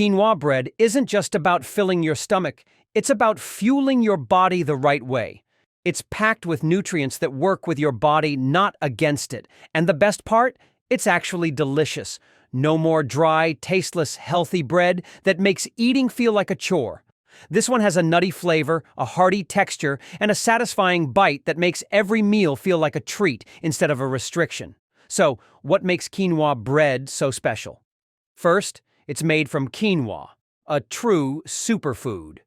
Quinoa bread isn't just about filling your stomach, it's about fueling your body the right way. It's packed with nutrients that work with your body, not against it. And the best part? It's actually delicious. No more dry, tasteless, healthy bread that makes eating feel like a chore. This one has a nutty flavor, a hearty texture, and a satisfying bite that makes every meal feel like a treat instead of a restriction. So, what makes quinoa bread so special? First, it's made from quinoa, a true superfood.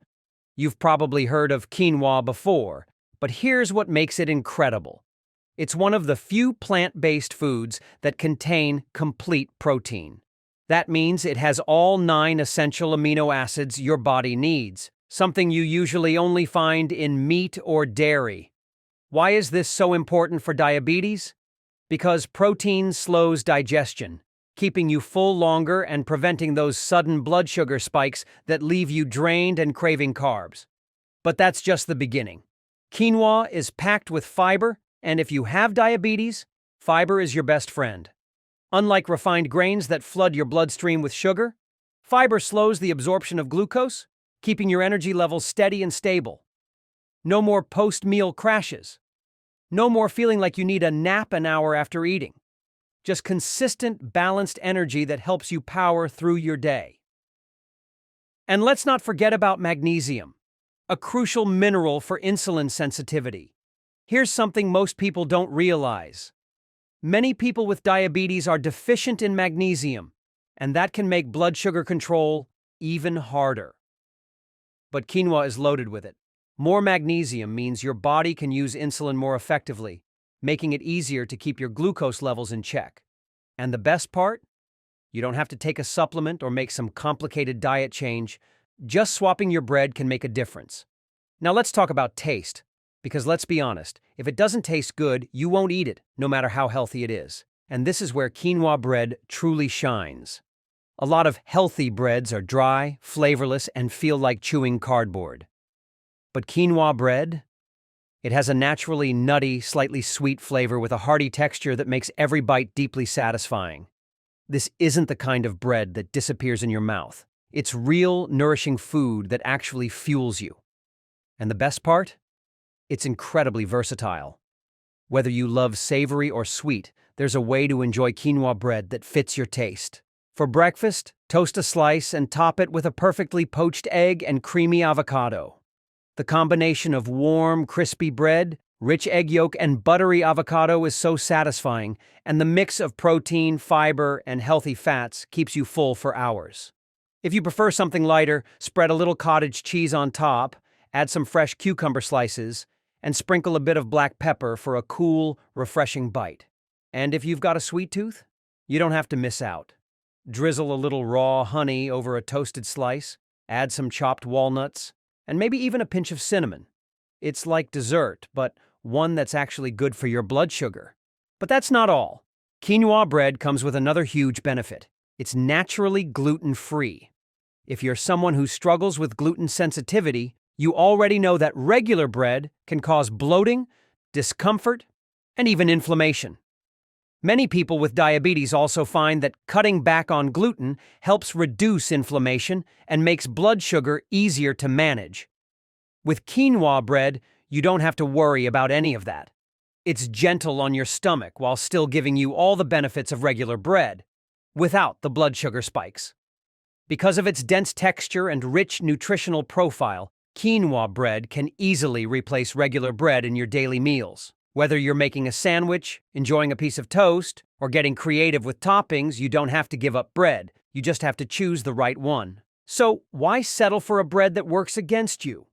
You've probably heard of quinoa before, but here's what makes it incredible. It's one of the few plant-based foods that contain complete protein. That means it has all 9 essential amino acids your body needs, something you usually only find in meat or dairy. Why is this so important for diabetes? Because protein slows digestion, keeping you full longer and preventing those sudden blood sugar spikes that leave you drained and craving carbs. But that's just the beginning. Quinoa is packed with fiber, and if you have diabetes, fiber is your best friend. Unlike refined grains that flood your bloodstream with sugar, fiber slows the absorption of glucose, keeping your energy levels steady and stable. No more post-meal crashes. No more feeling like you need a nap an hour after eating. Just consistent, balanced energy that helps you power through your day. And let's not forget about magnesium, a crucial mineral for insulin sensitivity. Here's something most people don't realize. Many people with diabetes are deficient in magnesium, and that can make blood sugar control even harder. But quinoa is loaded with it. More magnesium means your body can use insulin more effectively, making it easier to keep your glucose levels in check. And the best part? You don't have to take a supplement or make some complicated diet change. Just swapping your bread can make a difference. Now let's talk about taste. Because let's be honest, if it doesn't taste good, you won't eat it, no matter how healthy it is. And this is where quinoa bread truly shines. A lot of healthy breads are dry, flavorless, and feel like chewing cardboard. But quinoa bread? It has a naturally nutty, slightly sweet flavor with a hearty texture that makes every bite deeply satisfying. This isn't the kind of bread that disappears in your mouth. It's real, nourishing food that actually fuels you. And the best part? It's incredibly versatile. Whether you love savory or sweet, there's a way to enjoy quinoa bread that fits your taste. For breakfast, toast a slice and top it with a perfectly poached egg and creamy avocado. The combination of warm, crispy bread, rich egg yolk, and buttery avocado is so satisfying, and the mix of protein, fiber, and healthy fats keeps you full for hours. If you prefer something lighter, spread a little cottage cheese on top, add some fresh cucumber slices, and sprinkle a bit of black pepper for a cool, refreshing bite. And if you've got a sweet tooth, you don't have to miss out. Drizzle a little raw honey over a toasted slice, add some chopped walnuts, and maybe even a pinch of cinnamon. It's like dessert, but one that's actually good for your blood sugar. But that's not all. Quinoa bread comes with another huge benefit. It's naturally gluten-free. If you're someone who struggles with gluten sensitivity, you already know that regular bread can cause bloating, discomfort, and even inflammation. Many people with diabetes also find that cutting back on gluten helps reduce inflammation and makes blood sugar easier to manage. With quinoa bread, you don't have to worry about any of that. It's gentle on your stomach while still giving you all the benefits of regular bread, without the blood sugar spikes. Because of its dense texture and rich nutritional profile, quinoa bread can easily replace regular bread in your daily meals. Whether you're making a sandwich, enjoying a piece of toast, or getting creative with toppings, you don't have to give up bread. You just have to choose the right one. So, why settle for a bread that works against you?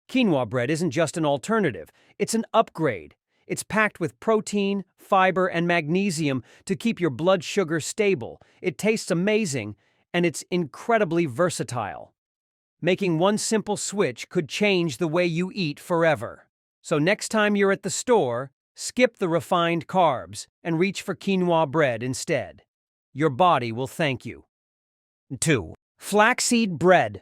Quinoa bread isn't just an alternative, it's an upgrade. It's packed with protein, fiber, and magnesium to keep your blood sugar stable. It tastes amazing, and it's incredibly versatile. Making one simple switch could change the way you eat forever. So next time you're at the store, skip the refined carbs and reach for quinoa bread instead. Your body will thank you. 2. Flaxseed bread.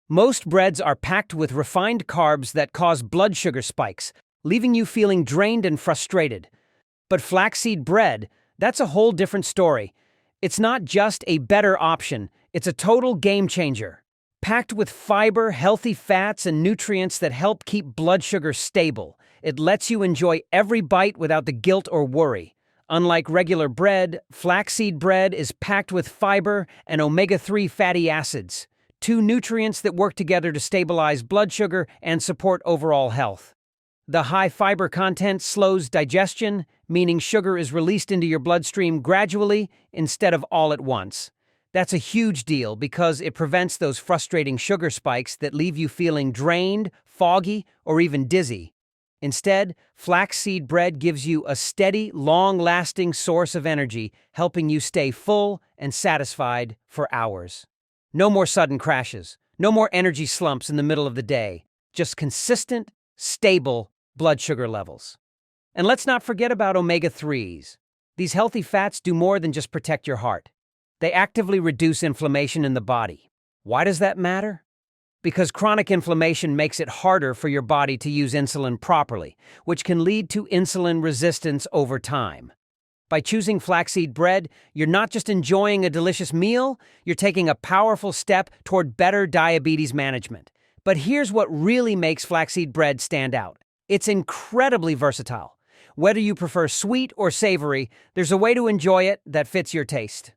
Most breads are packed with refined carbs that cause blood sugar spikes, leaving you feeling drained and frustrated. But flaxseed bread, that's a whole different story. It's not just a better option, It's a total game changer. Packed with fiber, healthy fats, and nutrients that help keep blood sugar stable, it lets you enjoy every bite without the guilt or worry. Unlike regular bread, flaxseed bread is packed with fiber and omega-3 fatty acids, two nutrients that work together to stabilize blood sugar and support overall health. The high fiber content slows digestion, meaning sugar is released into your bloodstream gradually instead of all at once. That's a huge deal because it prevents those frustrating sugar spikes that leave you feeling drained, foggy, or even dizzy. Instead, flaxseed bread gives you a steady, long-lasting source of energy, helping you stay full and satisfied for hours. No more sudden crashes, no more energy slumps in the middle of the day, just consistent, stable blood sugar levels. And let's not forget about omega-3s. These healthy fats do more than just protect your heart. They actively reduce inflammation in the body. Why does that matter? Because chronic inflammation makes it harder for your body to use insulin properly, which can lead to insulin resistance over time. By choosing flaxseed bread, you're not just enjoying a delicious meal, you're taking a powerful step toward better diabetes management. But here's what really makes flaxseed bread stand out. It's incredibly versatile. Whether you prefer sweet or savory, there's a way to enjoy it that fits your taste.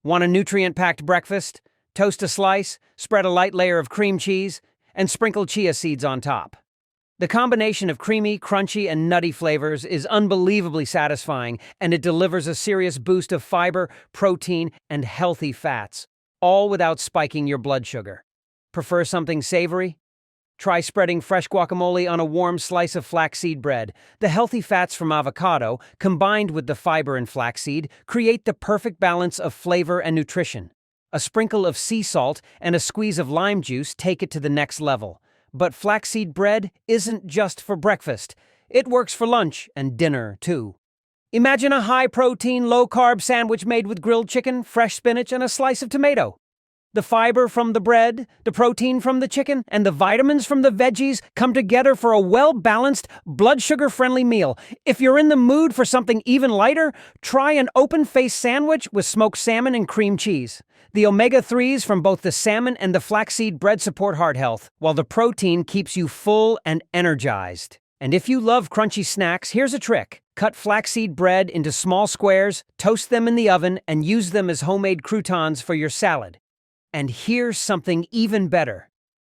Want a nutrient-packed breakfast? Toast a slice, spread a light layer of cream cheese, and sprinkle chia seeds on top. The combination of creamy, crunchy, and nutty flavors is unbelievably satisfying, and it delivers a serious boost of fiber, protein, and healthy fats, all without spiking your blood sugar. Prefer something savory? Try spreading fresh guacamole on a warm slice of flaxseed bread. The healthy fats from avocado, combined with the fiber in flaxseed, create the perfect balance of flavor and nutrition. A sprinkle of sea salt and a squeeze of lime juice take it to the next level. But flaxseed bread isn't just for breakfast. It works for lunch and dinner, too. Imagine a high-protein, low-carb sandwich made with grilled chicken, fresh spinach, and a slice of tomato. The fiber from the bread, the protein from the chicken, and the vitamins from the veggies come together for a well-balanced, blood sugar-friendly meal. If you're in the mood for something even lighter, try an open-faced sandwich with smoked salmon and cream cheese. The omega-3s from both the salmon and the flaxseed bread support heart health, while the protein keeps you full and energized. And if you love crunchy snacks, here's a trick. Cut flaxseed bread into small squares, toast them in the oven, and use them as homemade croutons for your salad. And here's something even better.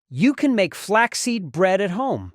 You can make flaxseed bread at home.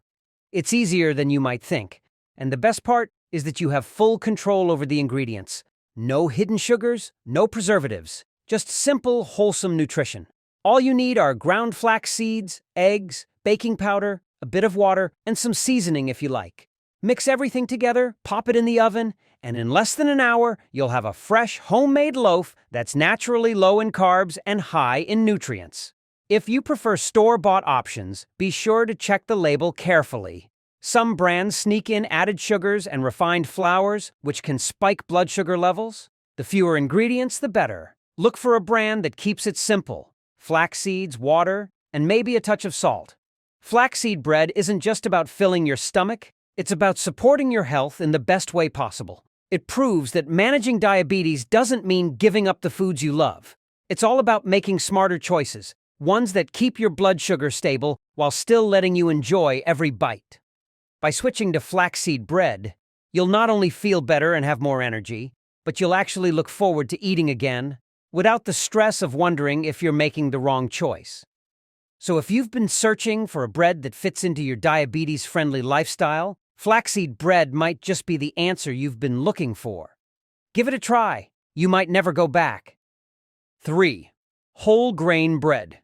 It's easier than you might think. And the best part is that you have full control over the ingredients. No hidden sugars, no preservatives. Just simple, wholesome nutrition. All you need are ground flax seeds, eggs, baking powder, a bit of water, and some seasoning if you like. Mix everything together, pop it in the oven, and in less than an hour, you'll have a fresh, homemade loaf that's naturally low in carbs and high in nutrients. If you prefer store-bought options, be sure to check the label carefully. Some brands sneak in added sugars and refined flours, which can spike blood sugar levels. The fewer ingredients, the better. Look for a brand that keeps it simple. Flax seeds, water, and maybe a touch of salt. Flaxseed bread isn't just about filling your stomach, it's about supporting your health in the best way possible. It proves that managing diabetes doesn't mean giving up the foods you love. It's all about making smarter choices, ones that keep your blood sugar stable while still letting you enjoy every bite. By switching to flaxseed bread, you'll not only feel better and have more energy, but you'll actually look forward to eating again without the stress of wondering if you're making the wrong choice. So if you've been searching for a bread that fits into your diabetes-friendly lifestyle, flaxseed bread might just be the answer you've been looking for. Give it a try. You might never go back. 3. Whole grain bread.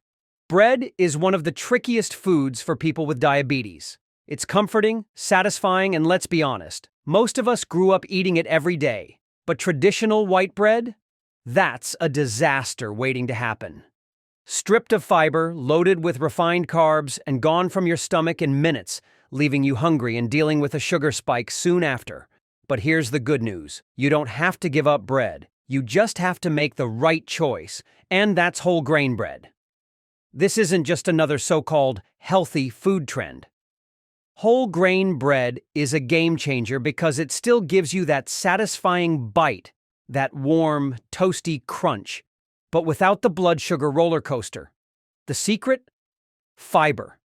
Bread is one of the trickiest foods for people with diabetes. It's comforting, satisfying, and let's be honest, most of us grew up eating it every day. But traditional white bread? That's a disaster waiting to happen. Stripped of fiber, loaded with refined carbs, and gone from your stomach in minutes, leaving you hungry and dealing with a sugar spike soon after. But here's the good news. You don't have to give up bread. You just have to make the right choice, and that's whole grain bread. This isn't just another so-called healthy food trend. Whole grain bread is a game changer because it still gives you that satisfying bite, that warm, toasty crunch. but without the blood sugar roller coaster. The secret? Fiber.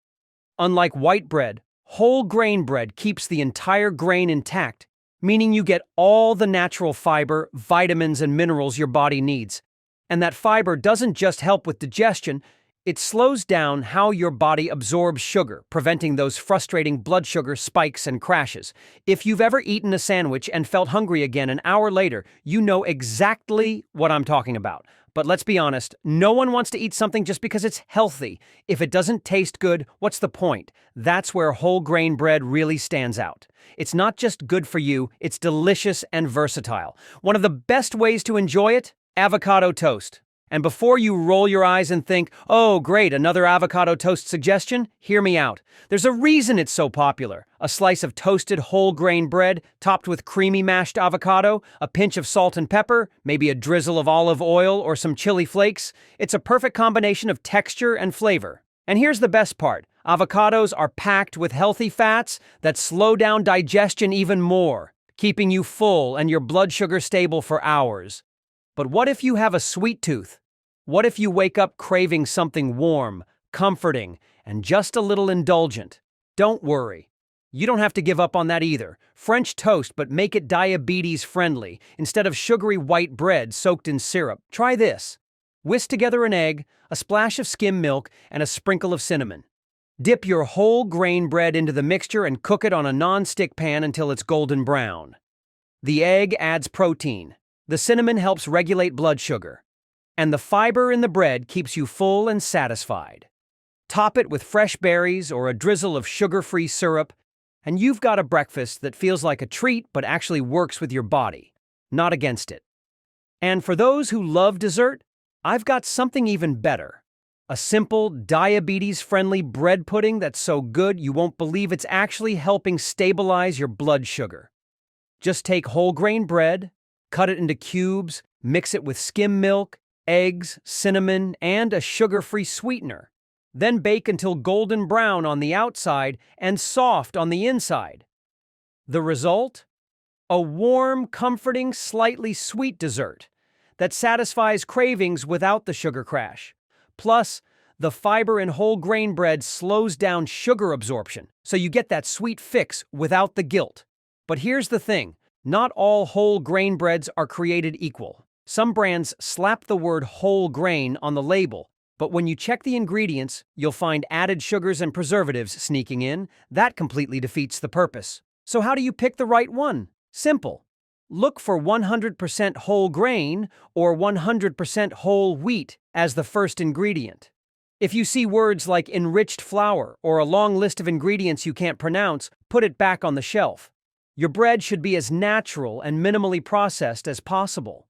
Unlike white bread, whole grain bread keeps the entire grain intact, meaning you get all the natural fiber, vitamins, and minerals your body needs. And that fiber doesn't just help with digestion, it slows down how your body absorbs sugar, preventing those frustrating blood sugar spikes and crashes. If you've ever eaten a sandwich and felt hungry again an hour later, you know exactly what I'm talking about. But let's be honest, no one wants to eat something just because it's healthy. If it doesn't taste good, what's the point? That's where whole grain bread really stands out. It's not just good for you, it's delicious and versatile. One of the best ways to enjoy it? Avocado toast. And before you roll your eyes and think, oh great, another avocado toast suggestion, hear me out. There's a reason it's so popular. A slice of toasted whole grain bread topped with creamy mashed avocado, a pinch of salt and pepper, maybe a drizzle of olive oil or some chili flakes. It's a perfect combination of texture and flavor. And here's the best part. Avocados are packed with healthy fats that slow down digestion even more, keeping you full and your blood sugar stable for hours. But what if you have a sweet tooth? What if you wake up craving something warm, comforting, and just a little indulgent? Don't worry. You don't have to give up on that either. French toast, but make it diabetes friendly. Instead of sugary white bread soaked in syrup, try this. Whisk together an egg, a splash of skim milk, and a sprinkle of cinnamon. Dip your whole grain bread into the mixture and cook it on a non-stick pan until it's golden brown. The egg adds protein. The cinnamon helps regulate blood sugar. And the fiber in the bread keeps you full and satisfied. Top it with fresh berries or a drizzle of sugar-free syrup, and you've got a breakfast that feels like a treat but actually works with your body, not against it. And for those who love dessert, I've got something even better. A simple, diabetes-friendly bread pudding that's so good you won't believe it's actually helping stabilize your blood sugar. Just take whole grain bread, cut it into cubes, mix it with skim milk, eggs, cinnamon, and a sugar-free sweetener. Then bake until golden brown on the outside and soft on the inside. The result? A warm, comforting, slightly sweet dessert that satisfies cravings without the sugar crash. Plus, the fiber in whole grain bread slows down sugar absorption, so you get that sweet fix without the guilt. But here's the thing. Not all whole grain breads are created equal. Some brands slap the word whole grain on the label, but when you check the ingredients, you'll find added sugars and preservatives sneaking in. That completely defeats the purpose. So how do you pick the right one? Simple. Look for 100% whole grain or 100% whole wheat as the first ingredient. If you see words like enriched flour or a long list of ingredients you can't pronounce, put it back on the shelf. Your bread should be as natural and minimally processed as possible.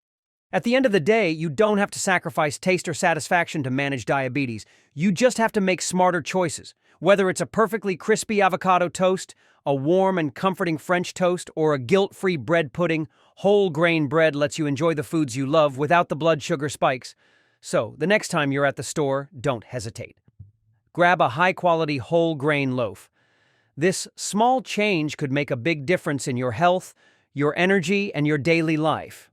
At the end of the day, you don't have to sacrifice taste or satisfaction to manage diabetes. You just have to make smarter choices. Whether it's a perfectly crispy avocado toast, a warm and comforting French toast, or a guilt-free bread pudding, whole grain bread lets you enjoy the foods you love without the blood sugar spikes. So, the next time you're at the store, don't hesitate. Grab a high-quality whole grain loaf. This small change could make a big difference in your health, your energy, and your daily life.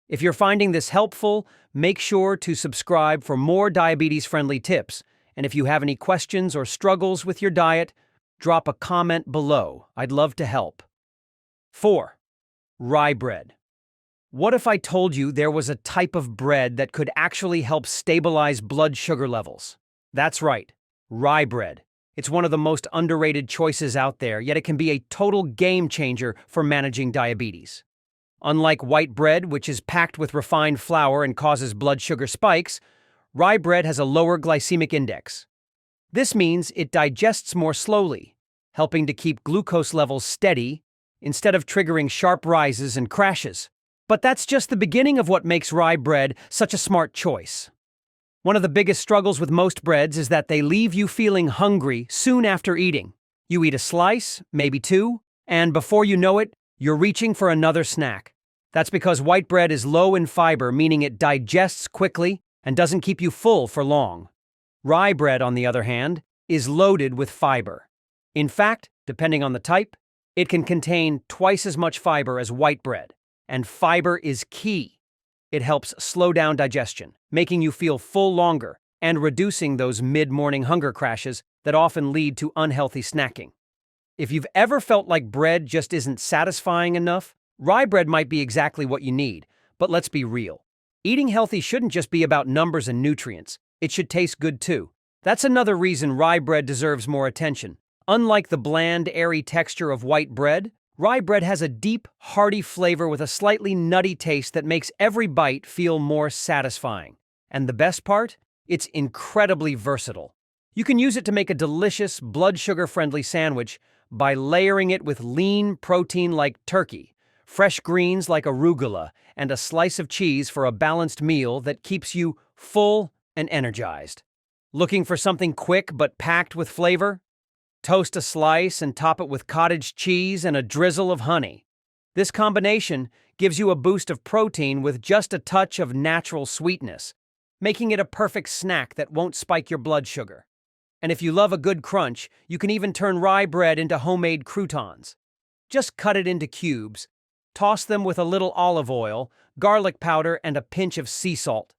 If you're finding this helpful, make sure to subscribe for more diabetes-friendly tips. And if you have any questions or struggles with your diet, drop a comment below. I'd love to help. 4. Rye bread. What if I told you there was a type of bread that could actually help stabilize blood sugar levels? That's right, rye bread. It's one of the most underrated choices out there, yet it can be a total game changer for managing diabetes. Unlike white bread, which is packed with refined flour and causes blood sugar spikes, rye bread has a lower glycemic index. This means it digests more slowly, helping to keep glucose levels steady instead of triggering sharp rises and crashes. But that's just the beginning of what makes rye bread such a smart choice. One of the biggest struggles with most breads is that they leave you feeling hungry soon after eating. You eat a slice, maybe two, and before you know it, you're reaching for another snack. That's because white bread is low in fiber, meaning it digests quickly and doesn't keep you full for long. Rye bread, on the other hand, is loaded with fiber. In fact, depending on the type, it can contain twice as much fiber as white bread, and fiber is key. It helps slow down digestion, making you feel full longer and reducing those mid-morning hunger crashes that often lead to unhealthy snacking. If you've ever felt like bread just isn't satisfying enough, rye bread might be exactly what you need. But let's be real. Eating healthy shouldn't just be about numbers and nutrients. It should taste good too. That's another reason rye bread deserves more attention. Unlike the bland, airy texture of white bread, rye bread has a deep, hearty flavor with a slightly nutty taste that makes every bite feel more satisfying. And the best part? It's incredibly versatile. You can use it to make a delicious, blood sugar-friendly sandwich by layering it with lean protein like turkey, fresh greens like arugula, and a slice of cheese for a balanced meal that keeps you full and energized. Looking for something quick but packed with flavor? Toast a slice and top it with cottage cheese and a drizzle of honey. This combination gives you a boost of protein with just a touch of natural sweetness, making it a perfect snack that won't spike your blood sugar. And if you love a good crunch, you can even turn rye bread into homemade croutons. Just cut it into cubes, toss them with a little olive oil, garlic powder, and a pinch of sea salt.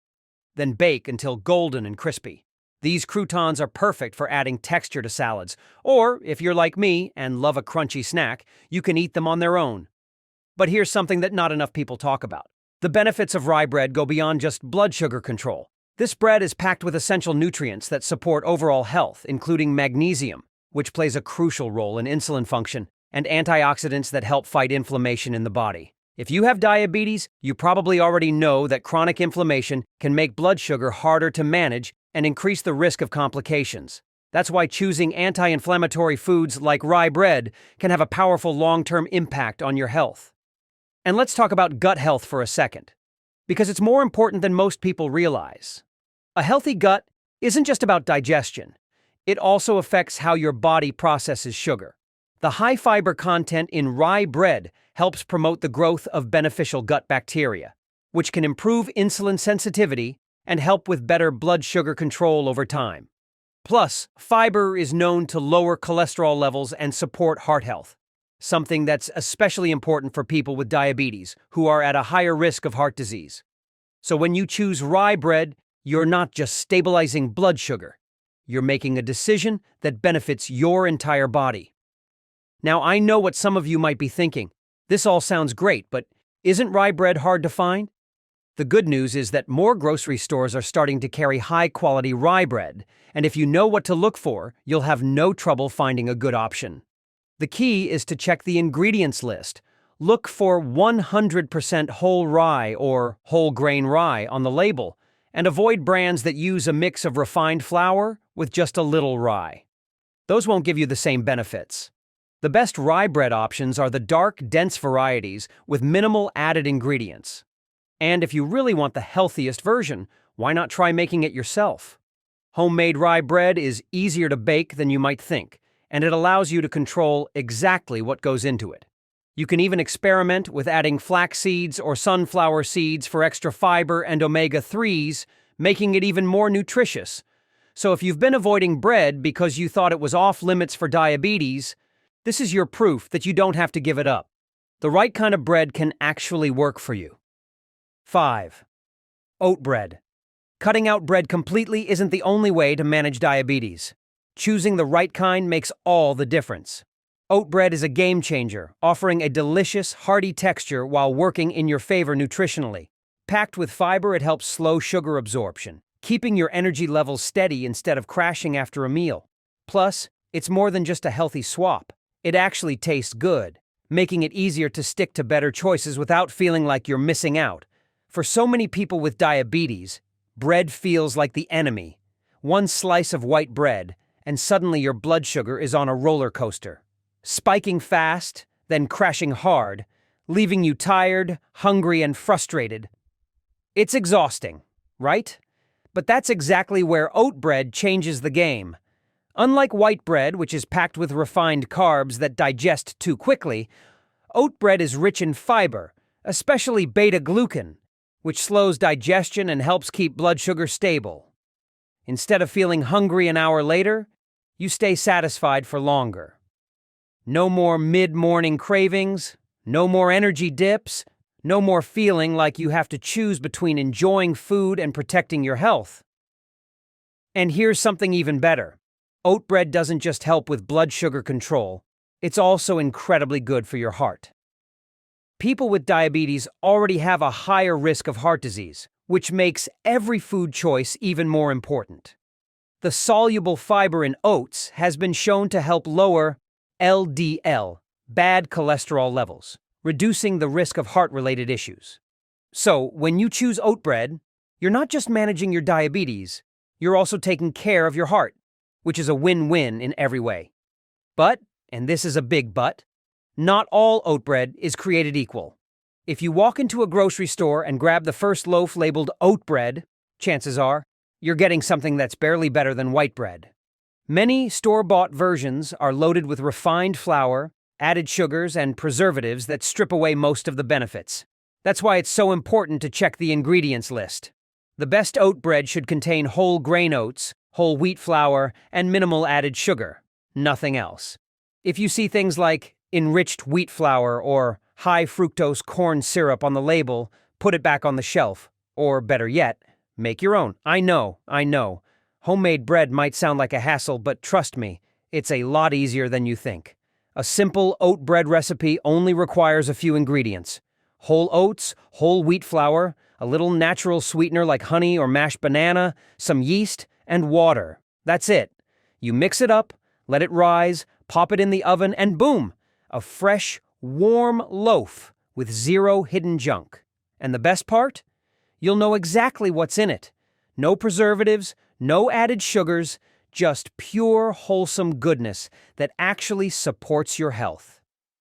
Then bake until golden and crispy. These croutons are perfect for adding texture to salads, or if you're like me and love a crunchy snack, you can eat them on their own. But here's something that not enough people talk about. The benefits of rye bread go beyond just blood sugar control. This bread is packed with essential nutrients that support overall health, including magnesium, which plays a crucial role in insulin function, and antioxidants that help fight inflammation in the body. If you have diabetes, you probably already know that chronic inflammation can make blood sugar harder to manage and increase the risk of complications. That's why choosing anti-inflammatory foods like rye bread can have a powerful long-term impact on your health. And let's talk about gut health for a second, because it's more important than most people realize. A healthy gut isn't just about digestion. It also affects how your body processes sugar. The high fiber content in rye bread helps promote the growth of beneficial gut bacteria, which can improve insulin sensitivity and help with better blood sugar control over time. Plus, fiber is known to lower cholesterol levels and support heart health, something that's especially important for people with diabetes who are at a higher risk of heart disease. So when you choose rye bread, you're not just stabilizing blood sugar. You're making a decision that benefits your entire body. Now, I know what some of you might be thinking. This all sounds great, but isn't rye bread hard to find? The good news is that more grocery stores are starting to carry high-quality rye bread, and if you know what to look for, you'll have no trouble finding a good option. The key is to check the ingredients list. Look for 100% whole rye or whole grain rye on the label, and avoid brands that use a mix of refined flour with just a little rye. Those won't give you the same benefits. The best rye bread options are the dark, dense varieties with minimal added ingredients. And if you really want the healthiest version, why not try making it yourself? Homemade rye bread is easier to bake than you might think, and it allows you to control exactly what goes into it. You can even experiment with adding flax seeds or sunflower seeds for extra fiber and omega-3s, making it even more nutritious. So if you've been avoiding bread because you thought it was off limits for diabetes, this is your proof that you don't have to give it up. The right kind of bread can actually work for you. 5. Oat bread. Cutting out bread completely isn't the only way to manage diabetes. Choosing the right kind makes all the difference. Oat bread is a game changer, offering a delicious, hearty texture while working in your favor nutritionally. Packed with fiber, it helps slow sugar absorption, keeping your energy levels steady instead of crashing after a meal. Plus, it's more than just a healthy swap. It actually tastes good, making it easier to stick to better choices without feeling like you're missing out. For so many people with diabetes, bread feels like the enemy. One slice of white bread, and suddenly your blood sugar is on a roller coaster, spiking fast, then crashing hard, leaving you tired, hungry, and frustrated. It's exhausting, right? But that's exactly where oat bread changes the game. Unlike white bread, which is packed with refined carbs that digest too quickly, oat bread is rich in fiber, especially beta-glucan, which slows digestion and helps keep blood sugar stable. Instead of feeling hungry an hour later, you stay satisfied for longer. No more mid-morning cravings, no more energy dips, No more feeling like you have to choose between enjoying food and protecting your health. And here's something even better. Oat bread doesn't just help with blood sugar control, it's also incredibly good for your heart. People with diabetes already have a higher risk of heart disease, which makes every food choice even more important. The soluble fiber in oats has been shown to help lower LDL, bad cholesterol levels, reducing the risk of heart-related issues. So, when you choose oat bread, you're not just managing your diabetes, you're also taking care of your heart, which is a win-win in every way. But, and this is a big but, not all oat bread is created equal. If you walk into a grocery store and grab the first loaf labeled oat bread, chances are you're getting something that's barely better than white bread. Many store-bought versions are loaded with refined flour, added sugars, and preservatives that strip away most of the benefits. That's why it's so important to check the ingredients list. The best oat bread should contain whole grain oats, whole wheat flour, and minimal added sugar. Nothing else. If you see things like enriched wheat flour or high fructose corn syrup on the label, put it back on the shelf. Or better yet, make your own. I know. Homemade bread might sound like a hassle, but trust me, it's a lot easier than you think. A simple oat bread recipe only requires a few ingredients: whole oats, whole wheat flour, a little natural sweetener like honey or mashed banana, some yeast, and water. That's it. You mix it up, let it rise, pop it in the oven, and boom! A fresh, warm loaf with zero hidden junk. And the best part? You'll know exactly what's in it. No preservatives, no added sugars, just pure, wholesome goodness that actually supports your health.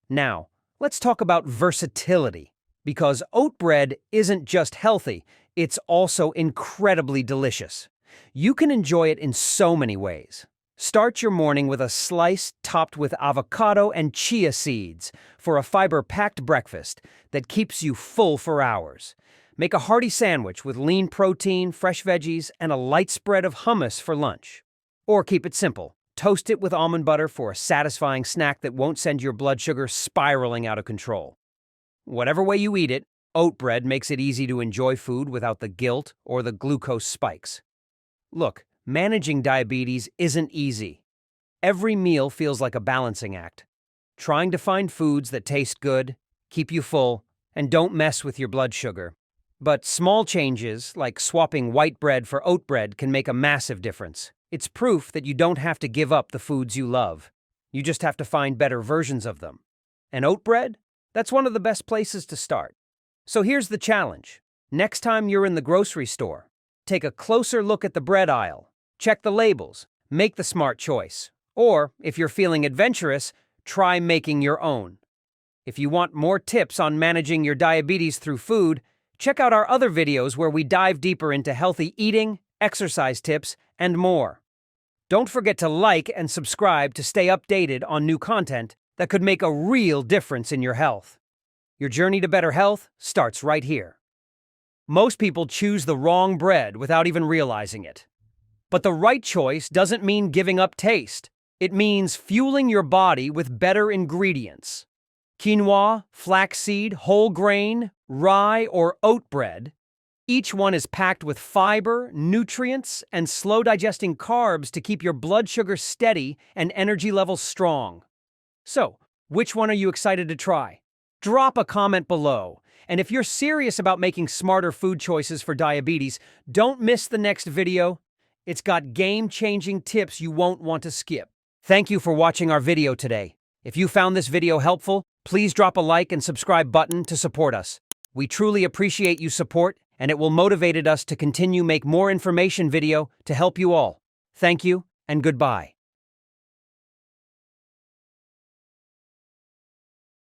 Now, let's talk about versatility, because oat bread isn't just healthy, it's also incredibly delicious. You can enjoy it in so many ways. Start your morning with a slice topped with avocado and chia seeds for a fiber-packed breakfast that keeps you full for hours. Make a hearty sandwich with lean protein, fresh veggies, and a light spread of hummus for lunch. Or keep it simple. Toast it with almond butter for a satisfying snack that won't send your blood sugar spiraling out of control. Whatever way you eat it, oat bread makes it easy to enjoy food without the guilt or the glucose spikes. Look, managing diabetes isn't easy. Every meal feels like a balancing act. Trying to find foods that taste good, keep you full, and don't mess with your blood sugar. But small changes, like swapping white bread for oat bread, can make a massive difference. It's proof that you don't have to give up the foods you love. You just have to find better versions of them. And oat bread? That's one of the best places to start. So here's the challenge. Next time you're in the grocery store, take a closer look at the bread aisle. Check the labels. Make the smart choice. Or, if you're feeling adventurous, try making your own. If you want more tips on managing your diabetes through food, check out our other videos where we dive deeper into healthy eating, exercise tips, and more. Don't forget to like and subscribe to stay updated on new content that could make a real difference in your health. Your journey to better health starts right here. Most people choose the wrong bread without even realizing it. But the right choice doesn't mean giving up taste. It means fueling your body with better ingredients. Quinoa, flaxseed, whole grain, rye, or oat bread. Each one is packed with fiber, nutrients, and slow-digesting carbs to keep your blood sugar steady and energy levels strong. So, which one are you excited to try? Drop a comment below. And if you're serious about making smarter food choices for diabetes, don't miss the next video. It's got game-changing tips you won't want to skip. Thank you for watching our video today. If you found this video helpful, please drop a like and subscribe button to support us. We truly appreciate you support, and it will motivate us to continue make more information video to help you all. Thank you, and goodbye.